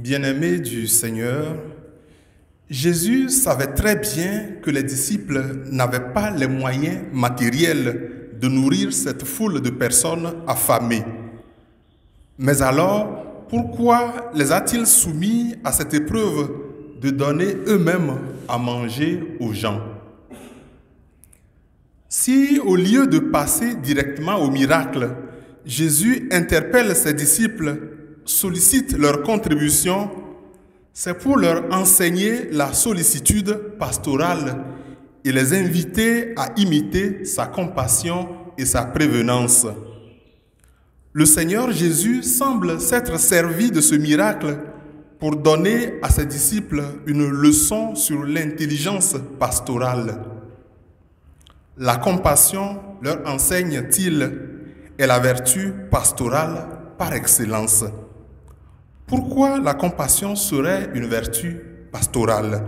Bien-aimés du Seigneur, Jésus savait très bien que les disciples n'avaient pas les moyens matériels de nourrir cette foule de personnes affamées. Mais alors, pourquoi les a-t-il soumis à cette épreuve de donner eux-mêmes à manger aux gens? Si, au lieu de passer directement au miracle, Jésus interpelle ses disciples, sollicite leur contribution, c'est pour leur enseigner la sollicitude pastorale et les inviter à imiter sa compassion et sa prévenance. Le Seigneur Jésus semble s'être servi de ce miracle pour donner à ses disciples une leçon sur l'intelligence pastorale. La compassion, leur enseigne-t-il, est la vertu pastorale par excellence. Pourquoi la compassion serait une vertu pastorale?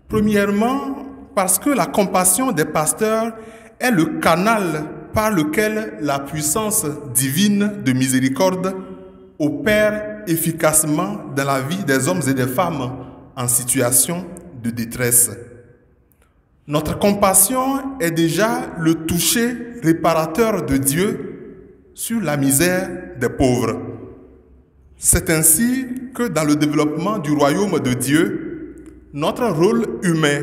Premièrement, parce que la compassion des pasteurs est le canal par lequel la puissance divine de miséricorde opère efficacement dans la vie des hommes et des femmes en situation de détresse. Notre compassion est déjà le toucher réparateur de Dieu sur la misère des pauvres. C'est ainsi que dans le développement du royaume de Dieu, notre rôle humain,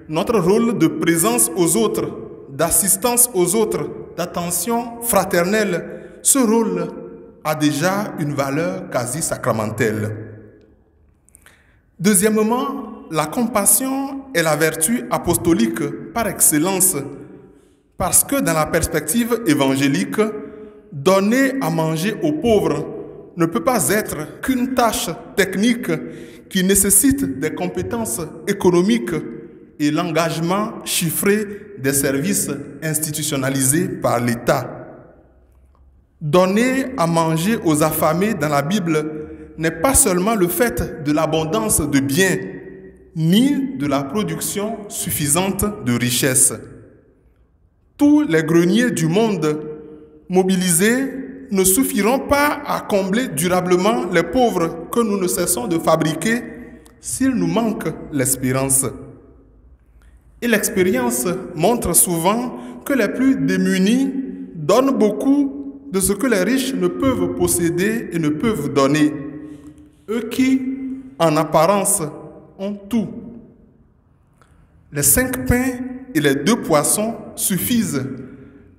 notre rôle de présence aux autres, d'assistance aux autres, d'attention fraternelle, ce rôle a déjà une valeur quasi sacramentelle. Deuxièmement, la compassion est la vertu apostolique par excellence, parce que dans la perspective évangélique, donner à manger aux pauvres ne peut pas être qu'une tâche technique qui nécessite des compétences économiques et l'engagement chiffré des services institutionnalisés par l'État. Donner à manger aux affamés dans la Bible n'est pas seulement le fait de l'abondance de biens, ni de la production suffisante de richesses. Tous les greniers du monde mobilisés ne suffiront pas à combler durablement les pauvres que nous ne cessons de fabriquer s'il nous manque l'espérance. Et l'expérience montre souvent que les plus démunis donnent beaucoup de ce que les riches ne peuvent posséder et ne peuvent donner. Eux qui, en apparence, ont tout. Les 5 pains et les 2 poissons suffisent,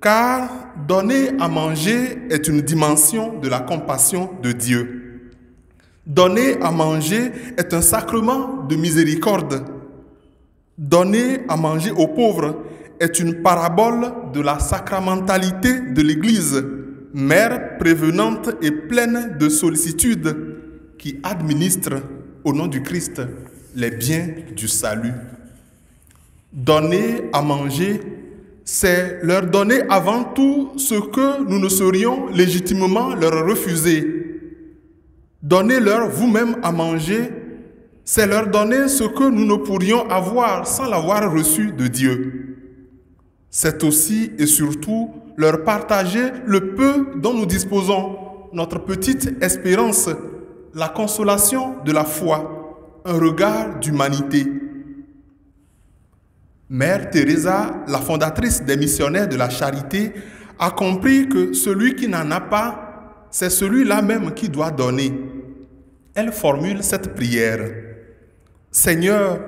car donner à manger est une dimension de la compassion de Dieu. Donner à manger est un sacrement de miséricorde. Donner à manger aux pauvres est une parabole de la sacramentalité de l'Église, mère prévenante et pleine de sollicitude, qui administre au nom du Christ les biens du salut. Donner à manger, c'est leur donner avant tout ce que nous ne saurions légitimement leur refuser. Donnez-leur vous-même à manger, c'est leur donner ce que nous ne pourrions avoir sans l'avoir reçu de Dieu. C'est aussi et surtout leur partager le peu dont nous disposons, notre petite espérance, la consolation de la foi, un regard d'humanité. Mère Teresa, la fondatrice des missionnaires de la charité, a compris que celui qui n'en a pas, c'est celui-là même qui doit donner. Elle formule cette prière. Seigneur,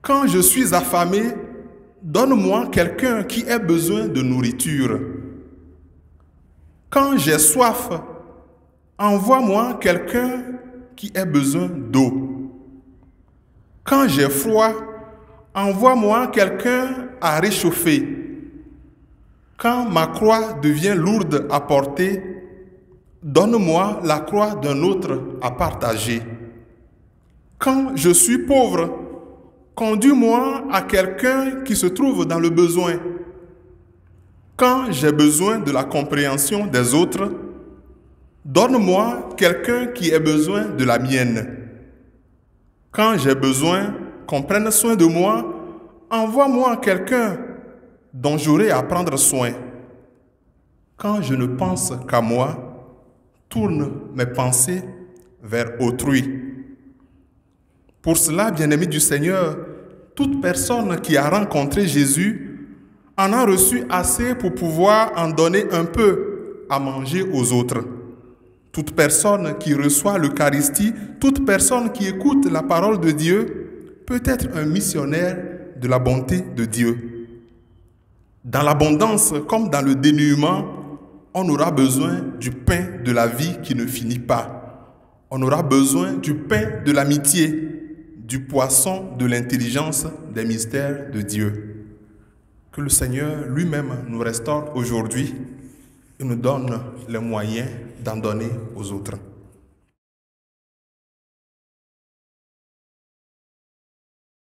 quand je suis affamé, donne-moi quelqu'un qui ait besoin de nourriture. Quand j'ai soif, envoie-moi quelqu'un qui ait besoin d'eau. Quand j'ai froid, envoie-moi quelqu'un à réchauffer. Quand ma croix devient lourde à porter, donne-moi la croix d'un autre à partager. Quand je suis pauvre, conduis-moi à quelqu'un qui se trouve dans le besoin. Quand j'ai besoin de la compréhension des autres, donne-moi quelqu'un qui ait besoin de la mienne. Quand j'ai besoin qu'on prenne soin de moi, envoie-moi quelqu'un dont j'aurai à prendre soin. Quand je ne pense qu'à moi, tourne mes pensées vers autrui. Pour cela, bien-aimés du Seigneur, toute personne qui a rencontré Jésus en a reçu assez pour pouvoir en donner un peu à manger aux autres. Toute personne qui reçoit l'Eucharistie, toute personne qui écoute la parole de Dieu peut être un missionnaire de la bonté de Dieu. Dans l'abondance comme dans le dénuement, on aura besoin du pain de la vie qui ne finit pas. On aura besoin du pain de l'amitié, du poisson de l'intelligence des mystères de Dieu. Que le Seigneur lui-même nous restaure aujourd'hui et nous donne les moyens d'en donner aux autres.